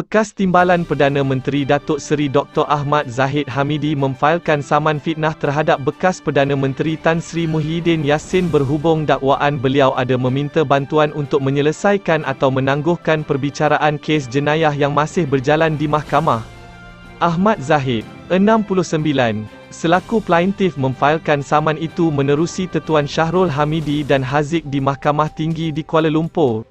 Bekas Timbalan Perdana Menteri Datuk Seri Dr. Ahmad Zahid Hamidi memfailkan saman fitnah terhadap bekas Perdana Menteri Tan Sri Muhyiddin Yassin berhubung dakwaan beliau ada meminta bantuan untuk menyelesaikan atau menangguhkan perbicaraan kes jenayah yang masih berjalan di mahkamah. Ahmad Zahid, 69, selaku plaintif memfailkan saman itu menerusi Tetuan Syahrul Hamidi dan Haziq di Mahkamah Tinggi di Kuala Lumpur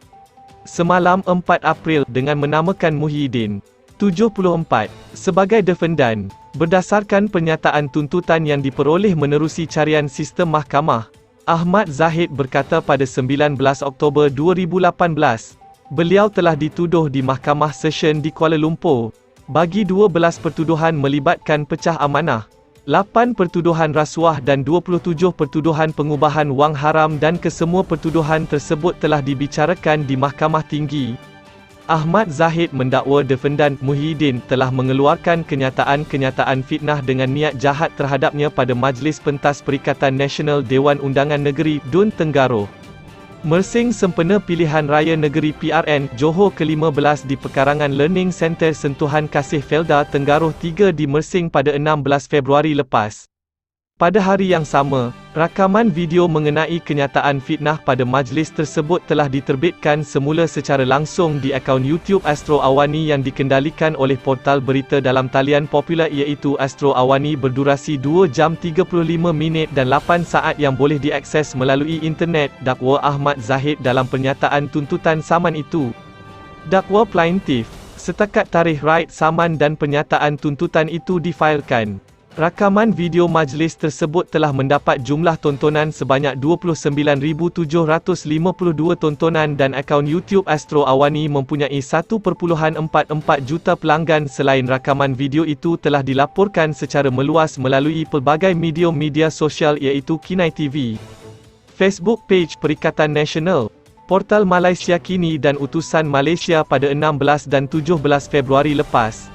semalam 4 April dengan menamakan Muhyiddin, 74, sebagai defendan, berdasarkan pernyataan tuntutan yang diperoleh menerusi carian sistem mahkamah. Ahmad Zahid berkata pada 19 Oktober 2018, beliau telah dituduh di Mahkamah Session di Kuala Lumpur, bagi 12 pertuduhan melibatkan pecah amanah, 8 pertuduhan rasuah dan 27 pertuduhan pengubahan wang haram dan kesemua pertuduhan tersebut telah dibicarakan di Mahkamah Tinggi. Ahmad Zahid mendakwa defendan Muhyiddin telah mengeluarkan kenyataan-kenyataan fitnah dengan niat jahat terhadapnya pada Majlis Pentas Perikatan Nasional Dewan Undangan Negeri Dun Tenggaro, Mersing Sempena Pilihan Raya Negeri PRN Johor ke-15 di Pekarangan Learning Centre Sentuhan Kasih Felda Tenggaro 3 di Mersing pada 16 Februari lepas. Pada hari yang sama, rakaman video mengenai kenyataan fitnah pada majlis tersebut telah diterbitkan semula secara langsung di akaun YouTube Astro Awani yang dikendalikan oleh portal berita dalam talian popular iaitu Astro Awani berdurasi 2 jam 35 minit dan 8 saat yang boleh diakses melalui internet. Dakwa Ahmad Zahid dalam pernyataan tuntutan saman itu. Dakwa plaintif, setakat tarikh raid saman dan pernyataan tuntutan itu difailkan, rakaman video majlis tersebut telah mendapat jumlah tontonan sebanyak 29,752 tontonan dan akaun YouTube Astro Awani mempunyai 1.44 juta pelanggan. Selain rakaman video itu telah dilaporkan secara meluas melalui pelbagai media sosial iaitu Kinai TV, Facebook page Perikatan Nasional, Portal Malaysia Kini dan Utusan Malaysia pada 16 dan 17 Februari lepas.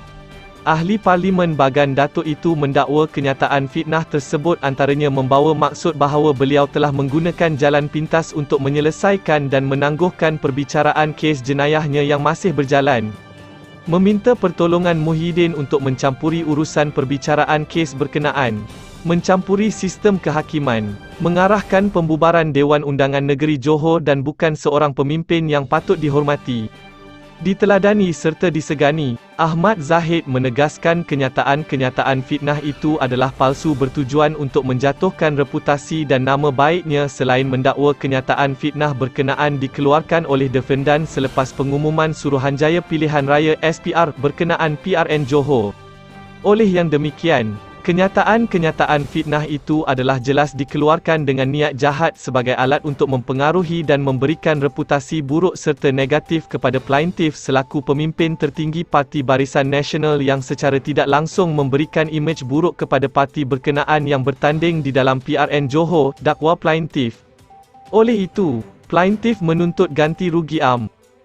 Ahli Parlimen Bagan Datuk itu mendakwa kenyataan fitnah tersebut antaranya membawa maksud bahawa beliau telah menggunakan jalan pintas untuk menyelesaikan dan menangguhkan perbicaraan kes jenayahnya yang masih berjalan, meminta pertolongan Muhyiddin untuk mencampuri urusan perbicaraan kes berkenaan, mencampuri sistem kehakiman, mengarahkan pembubaran Dewan Undangan Negeri Johor dan bukan seorang pemimpin yang patut dihormati, diteladani serta disegani. Ahmad Zahid menegaskan kenyataan-kenyataan fitnah itu adalah palsu bertujuan untuk menjatuhkan reputasi dan nama baiknya. Selain mendakwa kenyataan fitnah berkenaan dikeluarkan oleh defendan selepas pengumuman Suruhanjaya Pilihan Raya SPR berkenaan PRN Johor. Oleh yang demikian, kenyataan-kenyataan fitnah itu adalah jelas dikeluarkan dengan niat jahat sebagai alat untuk mempengaruhi dan memberikan reputasi buruk serta negatif kepada plaintif selaku pemimpin tertinggi Parti Barisan Nasional yang secara tidak langsung memberikan imej buruk kepada parti berkenaan yang bertanding di dalam PRN Johor, dakwa plaintif. Oleh itu, plaintif menuntut ganti rugi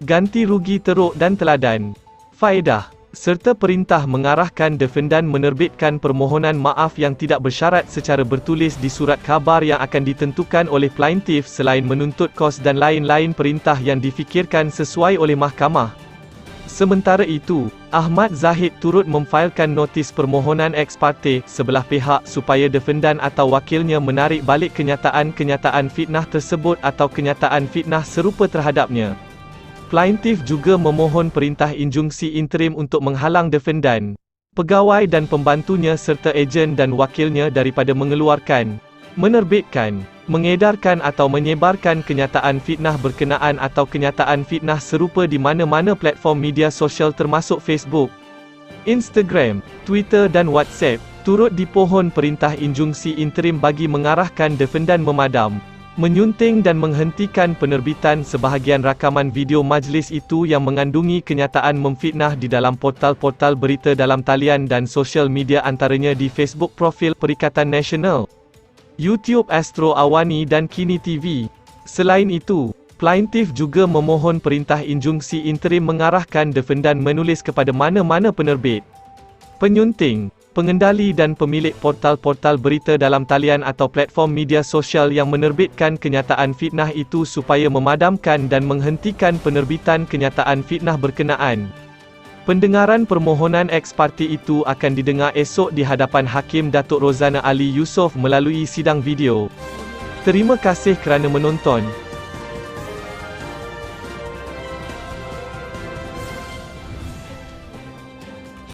ganti rugi teruk dan teladan, faedah, serta perintah mengarahkan defendan menerbitkan permohonan maaf yang tidak bersyarat secara bertulis di surat khabar yang akan ditentukan oleh plaintif selain menuntut kos dan lain-lain perintah yang difikirkan sesuai oleh mahkamah. Sementara itu, Ahmad Zahid turut memfailkan notis permohonan ex parte sebelah pihak supaya defendan atau wakilnya menarik balik kenyataan-kenyataan fitnah tersebut atau kenyataan fitnah serupa terhadapnya. Plaintif juga memohon perintah injungsi interim untuk menghalang defendan, pegawai dan pembantunya serta ejen dan wakilnya daripada mengeluarkan, menerbitkan, mengedarkan atau menyebarkan kenyataan fitnah berkenaan atau kenyataan fitnah serupa di mana-mana platform media sosial termasuk Facebook, Instagram, Twitter dan WhatsApp. Turut dipohon perintah injungsi interim bagi mengarahkan defendan memadam, menyunting dan menghentikan penerbitan sebahagian rakaman video majlis itu yang mengandungi kenyataan memfitnah di dalam portal-portal berita dalam talian dan sosial media antaranya di Facebook profil Perikatan Nasional, YouTube Astro Awani dan Kini TV. Selain itu, plaintif juga memohon perintah injungsi interim mengarahkan defendan menulis kepada mana-mana penerbit, penyunting, pengendali dan pemilik portal-portal berita dalam talian atau platform media sosial yang menerbitkan kenyataan fitnah itu supaya memadamkan dan menghentikan penerbitan kenyataan fitnah berkenaan. Pendengaran permohonan eks parti itu akan didengar esok di hadapan Hakim Datuk Rozana Ali Yusof melalui sidang video. Terima kasih kerana menonton.